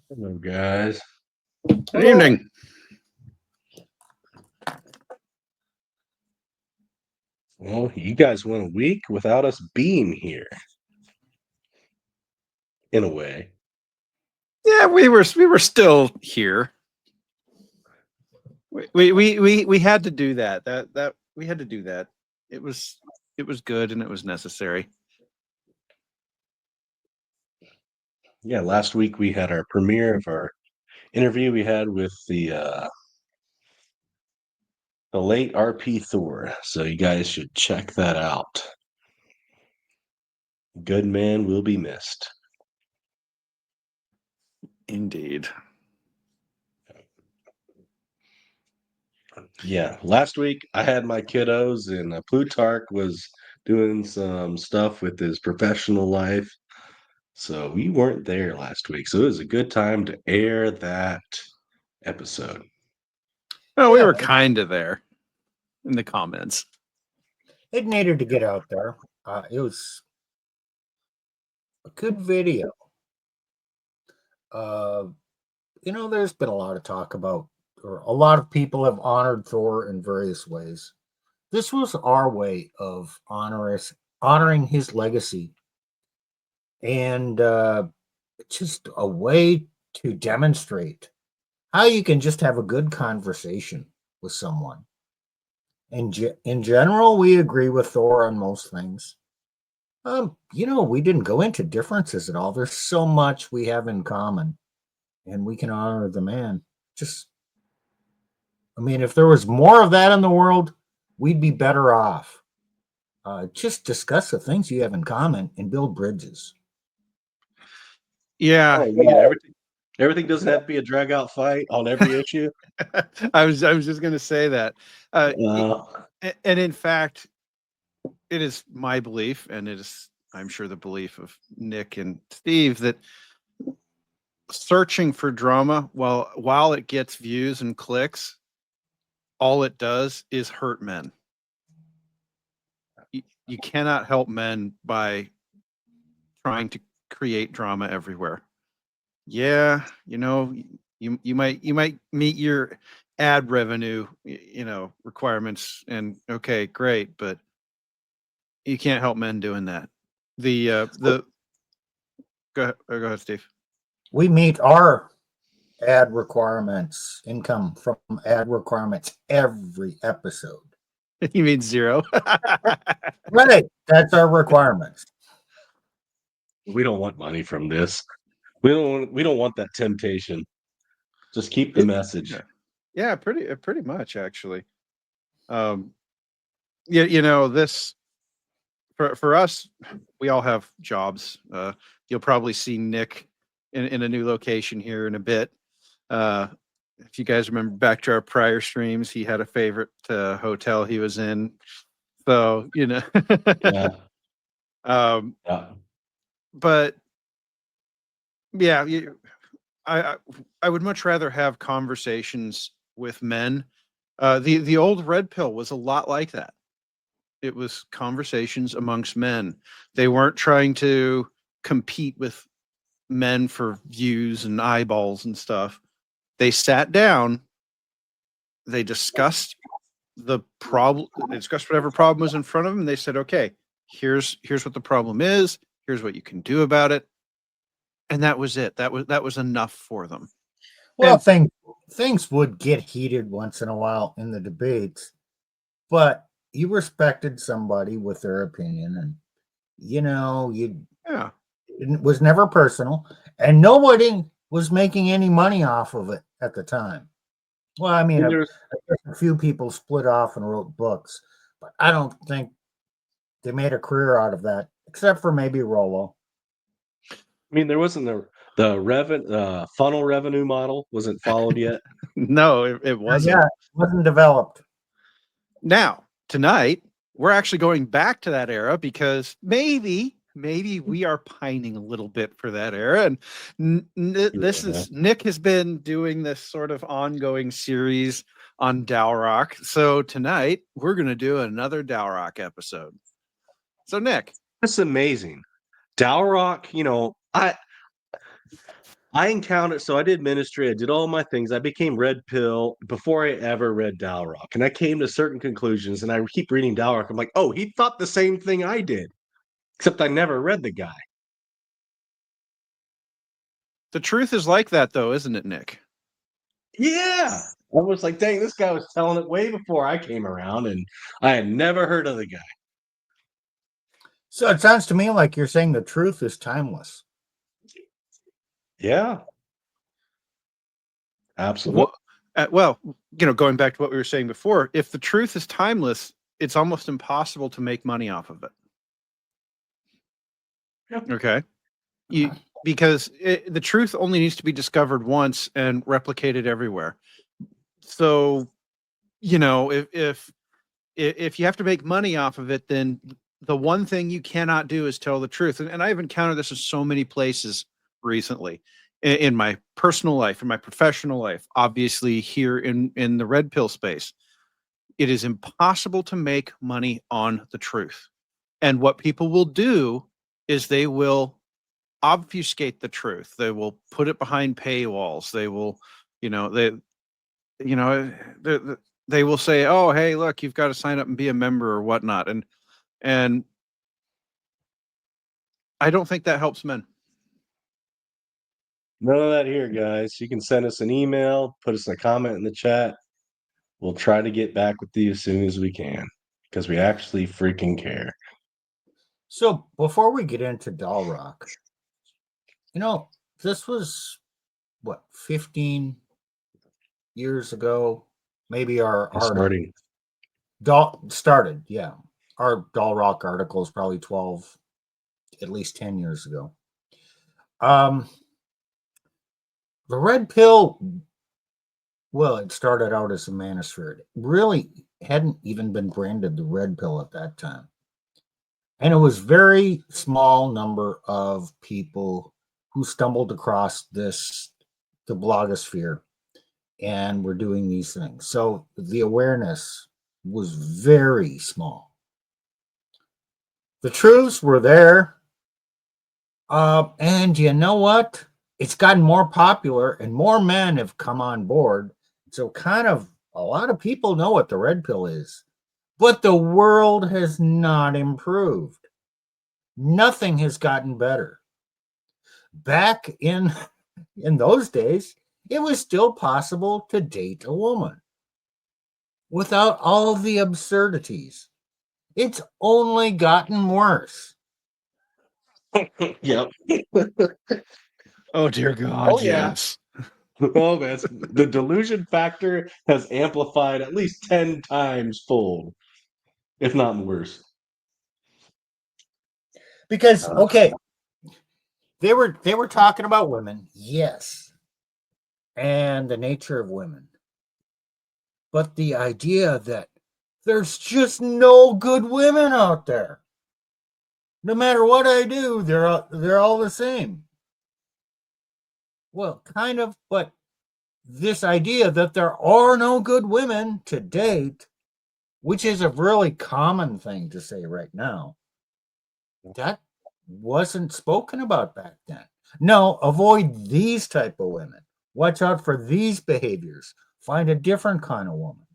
Hello, guys. Good evening. Well, you guys went a week without us being here, in a way. Yeah, we were still here. We had to do that. That we had to do that. It was good and it was necessary. Yeah, last week we had our premiere of our interview we had with the late RP Thor. So you guys should check that out. Good man will be missed. Indeed. Yeah, last week I had my kiddos, and Plutarch was doing some stuff with his professional life. So we weren't there last week. So it was a good time to air that episode. Oh, we were kind of there in the comments. It needed to get out there. It was a good video. There's been a lot of talk about, or a lot of people have honored Thor in various ways. This was our way of honoring his legacy, and just a way to demonstrate how you can just have a good conversation with someone. And in general, we agree with Thor on most things. We didn't go into differences at all. There's so much we have in common, and we can honor the man. If there was more of that in the world, we'd be better off. Just discuss the things you have in common and build bridges. Yeah, everything doesn't have to be a drag out fight on every issue. I was just going to say that. And in fact, it is my belief, and it is, I'm sure, the belief of Nick and Steve, that searching for drama, while it gets views and clicks, all it does is hurt men. You cannot help men by trying to create drama everywhere. Yeah, you might meet your ad revenue, requirements, and okay, great, but you can't help men doing that. Go ahead, Steve. We meet our ad requirements, income from ad requirements every episode. You mean zero? Right. That's our requirements. We don't want money from this. We don't want that temptation. Just keep the message. Yeah, pretty much, actually. This for us, we all have jobs. You'll probably see Nick in a new location here in a bit. If you guys remember back to our prior streams, he had a favorite hotel he was in. So, yeah. Yeah. But yeah, I would much rather have conversations with men. The old Red Pill was a lot like that. It was conversations amongst men. They weren't trying to compete with men for views and eyeballs and stuff. They sat down, they discussed the problem, they discussed whatever problem was in front of them, and they said, okay, here's what the problem is, here's what you can do about it. And that was it. That was enough for them. Well, things would get heated once in a while in the debates, but you respected somebody with their opinion, and it was never personal, and nobody was making any money off of it at the time. Well, a few people split off and wrote books, but I don't think they made a career out of that, except for maybe Rollo. There wasn't the funnel revenue model wasn't followed yet. No, it wasn't. Yeah, it wasn't developed. Now, tonight, we're actually going back to that era because maybe we are pining a little bit for that era. And Nick has been doing this sort of ongoing series on Dalrock. So tonight we're going to do another Dalrock episode. So Nick, that's amazing. Dalrock, I encountered, so I did ministry, I did all my things. I became red pill before I ever read Dalrock. And I came to certain conclusions, and I keep reading Dalrock. I'm like, oh, he thought the same thing I did, except I never read the guy. The truth is like that, though, isn't it, Nick? Yeah. I was like, dang, this guy was telling it way before I came around, and I had never heard of the guy. So it sounds to me like you're saying the truth is timeless. Yeah. Absolutely. Well, going back to what we were saying before, if the truth is timeless, it's almost impossible to make money off of it. Yep. Okay. Because the truth only needs to be discovered once and replicated everywhere. So, if you have to make money off of it, then the one thing you cannot do is tell the truth. And I've encountered this in so many places recently, in my personal life, in my professional life, obviously here in the red pill space. It is impossible to make money on the truth. And what people will do is they will obfuscate the truth. They will put it behind paywalls. They will, you know, they will say, "Oh, hey, look, you've got to sign up and be a member or whatnot." And I don't think that helps men. None of that here, guys. You can send us an email, put us a comment in the chat. We'll try to get back with you as soon as we can because we actually freaking care. So before we get into Dalrock, this was what, 15 years ago? Maybe our Starting. started, yeah. Our Dalrock article is probably 12, at least 10 years ago. The red pill, well, it started out as a manosphere. It really hadn't even been branded the red pill at that time. And it was very small number of people who stumbled across the blogosphere and were doing these things. So the awareness was very small. The truths were there. And you know what? It's gotten more popular and more men have come on board. So kind of a lot of people know what the red pill is, but the world has not improved. Nothing has gotten better. Back in those days, it was still possible to date a woman without all of the absurdities. It's only gotten worse. Yep. Oh dear God, Oh, yeah. yes. Oh, man. The delusion factor has amplified at least 10 times fold, if not worse. Because okay, they were talking about women, yes, and the nature of women. But the idea that there's just no good women out there. No matter what I do, they're all the same. Well, kind of, but this idea that there are no good women to date, which is a really common thing to say right now, that wasn't spoken about back then. No, avoid these type of women. Watch out for these behaviors. Find a different kind of woman.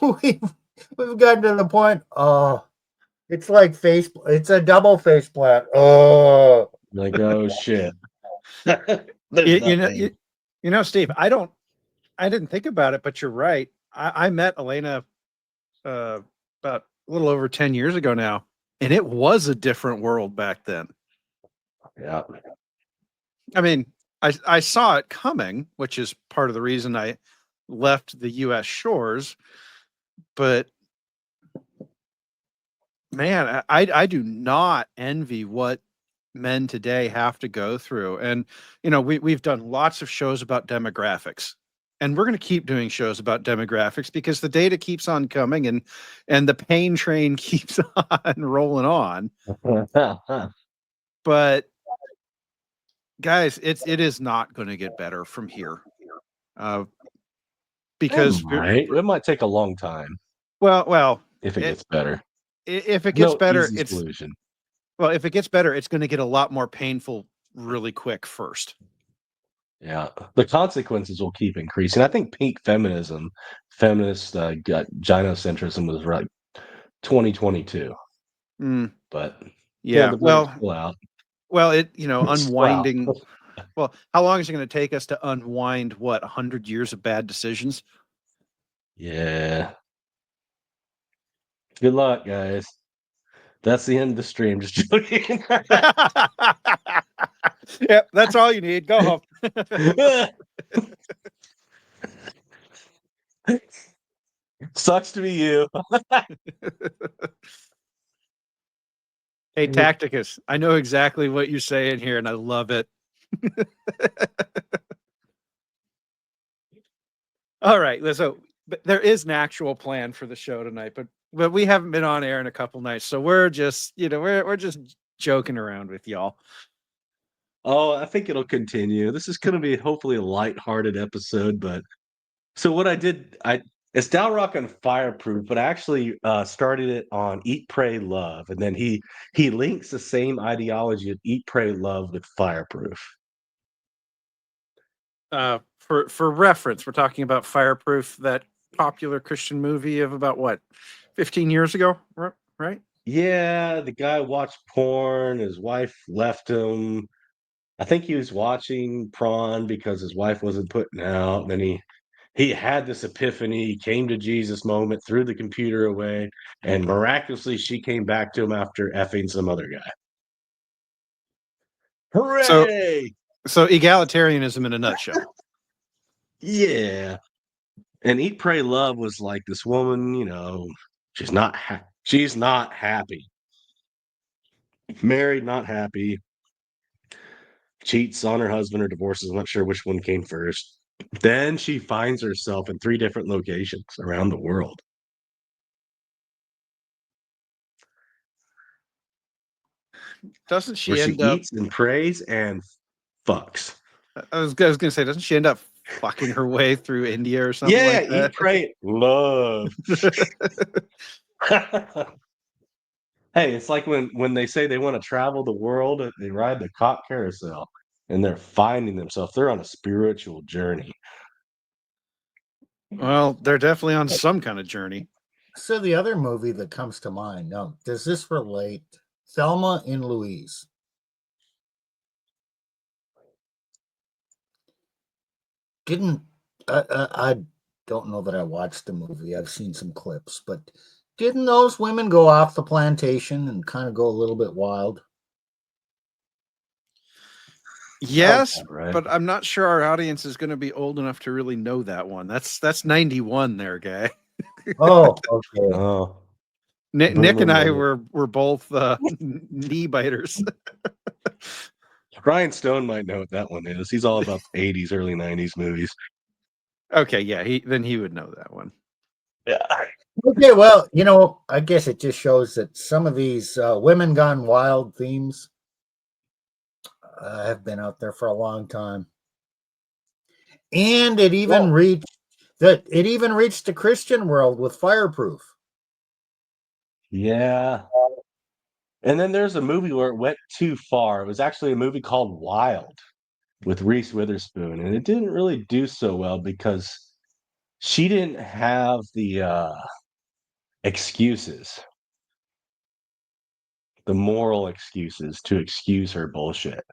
We've gotten to the point. It's like it's a double face plant. Oh, Like, oh, shit. Steve, I didn't think about it, but you're right. I met Elena about a little over 10 years ago now, and it was a different world back then. Yeah. I mean, I saw it coming, which is part of the reason I left the U.S. shores. But man, I do not envy what men today have to go through. And we've done lots of shows about demographics, and we're going to keep doing shows about demographics because the data keeps on coming, and the pain train keeps on rolling on. But guys, it is not going to get better from here, because it might take a long time well, if it gets better. if it gets No better, easy solution. Well, if it gets better, it's going to get a lot more painful really quick first. Yeah, the consequences will keep increasing. I think peak feminism, feminist gynocentrism was right 2022, Mm, but yeah. the bird's still out. Well, Sprout. unwinding. Well, how long is it going to take us to unwind 100 years of bad decisions? Yeah. Good luck, guys. That's the end of the stream. Just joking. Yep, that's all you need. Go home. Sucks to be you. Hey, Tacticus, I know exactly what you're saying here, and I love it. All right, so there is an actual plan for the show tonight, but we haven't been on air in a couple nights, so we're just we're just joking around with y'all. Oh, I think it'll continue. This is going to be hopefully a lighthearted episode, but so what I did, it's Dalrock and Fireproof, but I actually started it on Eat, Pray, Love, and then he links the same ideology of Eat, Pray, Love with Fireproof. For reference, we're talking about Fireproof, that popular Christian movie of about what 15 years ago, right? Yeah, the guy watched porn. His wife left him. I think he was watching Prawn because his wife wasn't putting out. And then he had this epiphany. He came to Jesus moment, threw the computer away, and miraculously she came back to him after effing some other guy. So Hooray! so egalitarianism in a nutshell. Yeah. And Eat, Pray, Love was like this woman, she's not happy. Married, not happy. Cheats on her husband or divorces. I'm not sure which one came first. Then she finds herself in 3 different locations around the world. Doesn't Where she she end up? eats and prays and fucks. I was going to say, doesn't she end up fucking her way through India or something Yeah, like eat, that? pray, love. Hey, it's like when they say they want to travel the world, they ride the cock carousel and they're finding themselves. They're on a spiritual journey. Well, they're definitely on some kind of journey. So the other movie that comes to mind, now, does this relate? Thelma and Louise. Didn't I don't know that I watched the movie. I've seen some clips, but didn't those women go off the plantation and kind of go a little bit wild? Yes, Right. but I'm not sure our audience is going to be old enough to really know that one. That's 91 there, guy. Oh, okay. Oh, Nick boomer and I moment. were both knee biters. Ryan Stone might know what that one is. He's all about the 80s, early 90s movies. Okay, yeah, he would know that one. Yeah. Okay, well, I guess it just shows that some of these women gone wild themes have been out there for a long time, and it even reached the Christian world with Fireproof. Yeah. And then there's a movie where it went too far. It was actually a movie called Wild with Reese Witherspoon, and it didn't really do so well because she didn't have the excuses, the moral excuses to excuse her bullshit.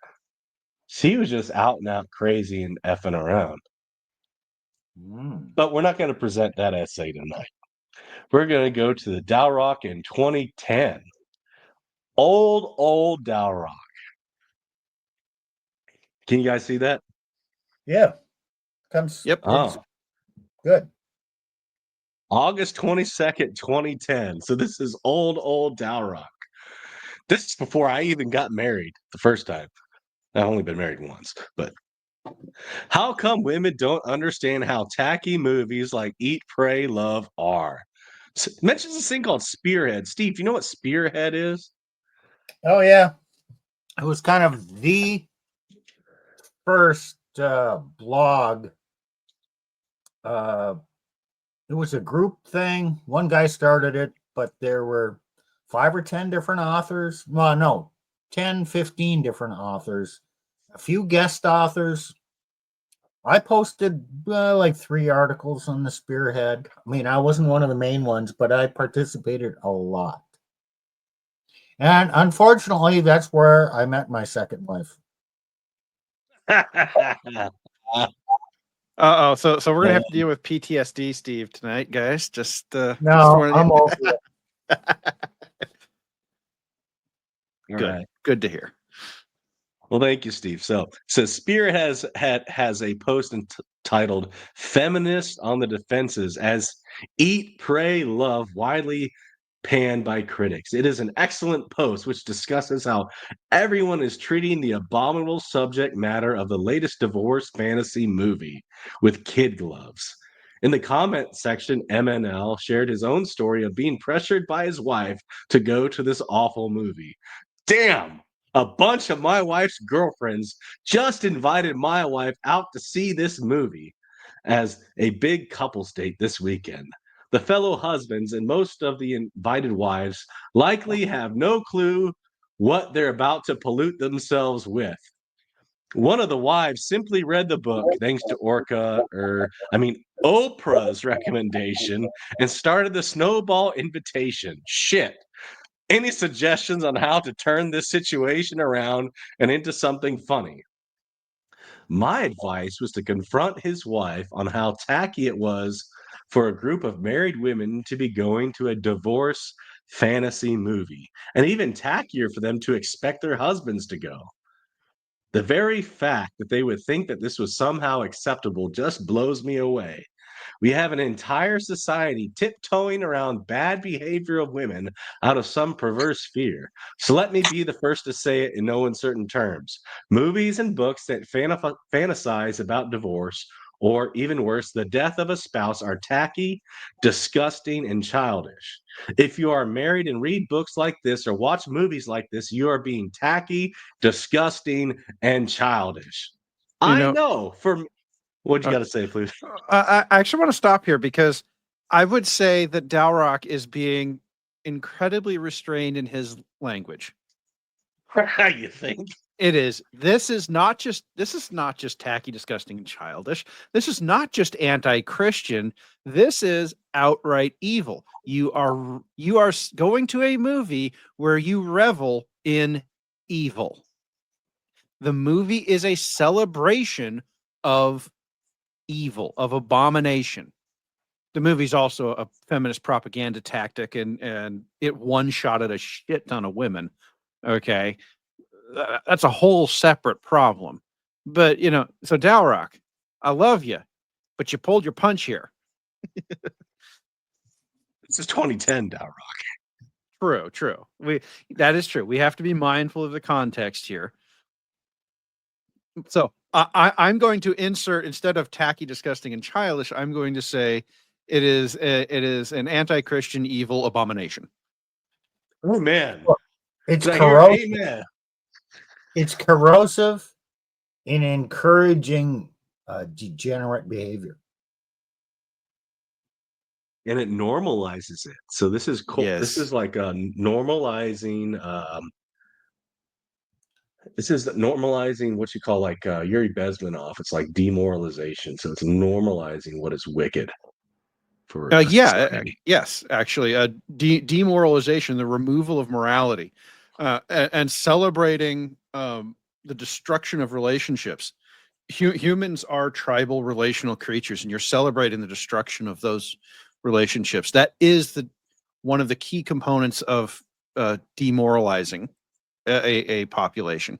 She was just out and out crazy and effing around. But we're not going to present that essay tonight. We're going to go to the Dalrock in 2010. Old Dalrock. Can you guys see that? Yeah, comes. Yep. It's Oh, good. August 22nd, 2010. So this is old Dalrock. This is before I even got married the first time. I've only been married once, but how come women don't understand how tacky movies like Eat, Pray, Love are? Mentions this thing called Spearhead. Steve, you know what Spearhead is? Oh yeah, it was kind of the first blog. It was a group thing. One guy started it, but there were 5 or 10 different authors. Well, no, 10, 15 different authors, a few guest authors. I posted like 3 articles on the Spearhead. I mean, I wasn't one of the main ones, but I participated a lot. And unfortunately, that's where I met my second wife. Uh-oh. So we're gonna have to deal with PTSD, Steve, tonight, guys. Just No, wanted I'm over it. All good. right. Good to hear. Well, thank you, Steve. So Spear has a post entitled "Feminist on the Defenses" as "Eat, Pray, Love" widely panned by critics. It is an excellent post which discusses how everyone is treating the abominable subject matter of the latest divorce fantasy movie with kid gloves. In the comment section, MNL shared his own story of being pressured by his wife to go to this awful movie. Damn! A bunch of my wife's girlfriends just invited my wife out to see this movie as a big couples date this weekend. The fellow husbands and most of the invited wives likely have no clue what they're about to pollute themselves with. One of the wives simply read the book thanks to Oprah's recommendation and started the snowball invitation. Shit. Any suggestions on how to turn this situation around and into something funny? My advice was to confront his wife on how tacky it was for a group of married women to be going to a divorce fantasy movie, and even tackier for them to expect their husbands to go. The very fact that they would think that this was somehow acceptable just blows me away. We have an entire society tiptoeing around bad behavior of women out of some perverse fear. So let me be the first to say it in no uncertain terms. Movies and books that fantasize about divorce, or even worse, the death of a spouse, are tacky, disgusting, and childish. If you are married and read books like this or watch movies like this, you are being tacky, disgusting, and childish. You I know, know for what you uh, got to say, please. I actually want to stop here because I would say that Dalrock is being incredibly restrained in his language. You think? It is. This is not just tacky, disgusting, and childish. This is not just anti-Christian. This is outright evil. You are going to a movie where you revel in evil. The movie is a celebration of evil, of abomination. The movie's also a feminist propaganda tactic, and it one-shotted a shit ton of women. Okay, that's a whole separate problem. But so Dalrock, I love you, but you pulled your punch here. This is 2010, Dalrock. True. That is true. We have to be mindful of the context here. So I'm going to insert, instead of tacky, disgusting, and childish, I'm going to say it is an anti-Christian evil abomination. Oh man, It's did I hear corrosive. amen? It's corrosive in encouraging degenerate behavior. And it normalizes it. So this is cool. This Yes. is like normalizing. This is normalizing what you call like Yuri Bezmenov. It's like demoralization. So it's normalizing what is wicked for a society. Yes, actually, demoralization, the removal of morality, and celebrating the destruction of relationships. Humans are tribal relational creatures, and you're celebrating the destruction of those relationships. That is one of the key components of demoralizing a population.